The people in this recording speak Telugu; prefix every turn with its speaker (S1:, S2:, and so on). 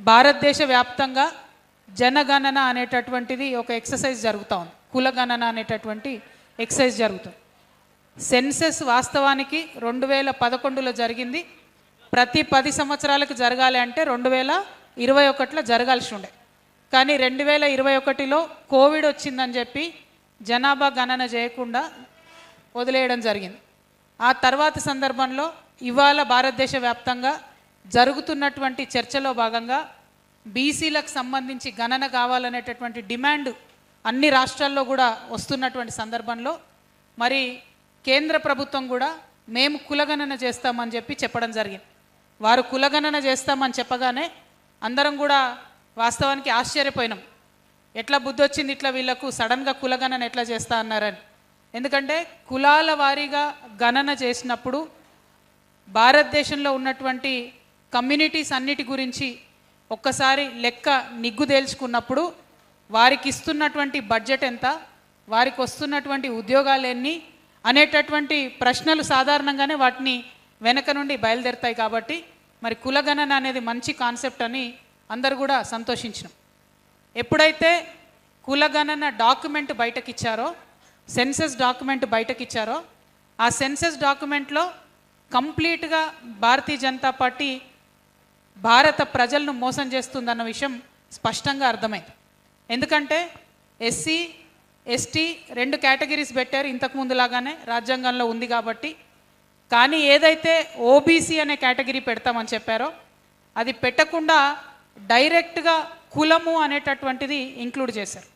S1: భారతదేశ వ్యాప్తంగా జనగణన అనేటటువంటిది ఒక ఎక్సర్సైజ్ జరుగుతూ ఉంది. కులగణన అనేటటువంటి ఎక్సర్సైజ్ జరుగుతుంది. సెన్సెస్ వాస్తవానికి 2011లో జరిగింది. ప్రతి 10 సంవత్సరాలకు జరగాలి అంటే 2021లో జరగాల్సి ఉండే. కానీ 2021లో కోవిడ్ వచ్చిందని చెప్పి జనాభా గణన చేయకుండా వదిలేయడం జరిగింది. ఆ తర్వాత సందర్భంలో ఇవాళ భారతదేశ వ్యాప్తంగా జరుగుతున్నటువంటి చర్చలో భాగంగా బీసీలకు సంబంధించి గణన కావాలనేటటువంటి డిమాండ్ అన్ని రాష్ట్రాల్లో కూడా వస్తున్నటువంటి సందర్భంలో మరి కేంద్ర ప్రభుత్వం కూడా మేము కులగణన చేస్తామని చెప్పి చెప్పడం జరిగింది. వారు కులగణన చేస్తామని చెప్పగానే అందరం కూడా వాస్తవానికి ఆశ్చర్యపోయినాం. ఎట్లా బుద్ధి వచ్చింది ఇట్లా వీళ్ళకు సడన్గా కులగణన ఎట్లా చేస్తా అన్నారని. ఎందుకంటే కులాల వారీగా గణన చేసినప్పుడు భారతదేశంలో ఉన్నటువంటి కమ్యూనిటీస్ అన్నిటి గురించి ఒక్కసారి లెక్క నిగ్గు తేల్చుకున్నప్పుడు వారికి ఇస్తున్నటువంటి బడ్జెట్ ఎంత, వారికి వస్తున్నటువంటి ఉద్యోగాలు ఎన్ని అనేటటువంటి ప్రశ్నలు సాధారణంగానే వాటిని వెనక నుండి బయలుదేరుతాయి. కాబట్టి మరి కులగణన అనేది మంచి కాన్సెప్ట్ అని అందరు కూడా సంతోషించినాం. ఎప్పుడైతే కులగణన డాక్యుమెంట్ బయటకిచ్చారో, సెన్సస్ డాక్యుమెంట్ బయటకిచ్చారో, ఆ సెన్సస్ డాక్యుమెంట్లో కంప్లీట్గా భారతీయ జనతా పార్టీ భారత ప్రజలను మోసం చేస్తుందన్న విషయం స్పష్టంగా అర్థమైంది. ఎందుకంటే ఎస్సీ ఎస్టీ 2 కేటగిరీస్ పెట్టారు ఇంతకుముందు లాగానే రాజ్యాంగంలో ఉంది కాబట్టి. కానీ ఏదైతే ఓబీసీ అనే కేటగిరీ పెడతామని చెప్పారో అది పెట్టకుండా డైరెక్ట్గా కులము అనేటటువంటిది ఇంక్లూడ్ చేశారు.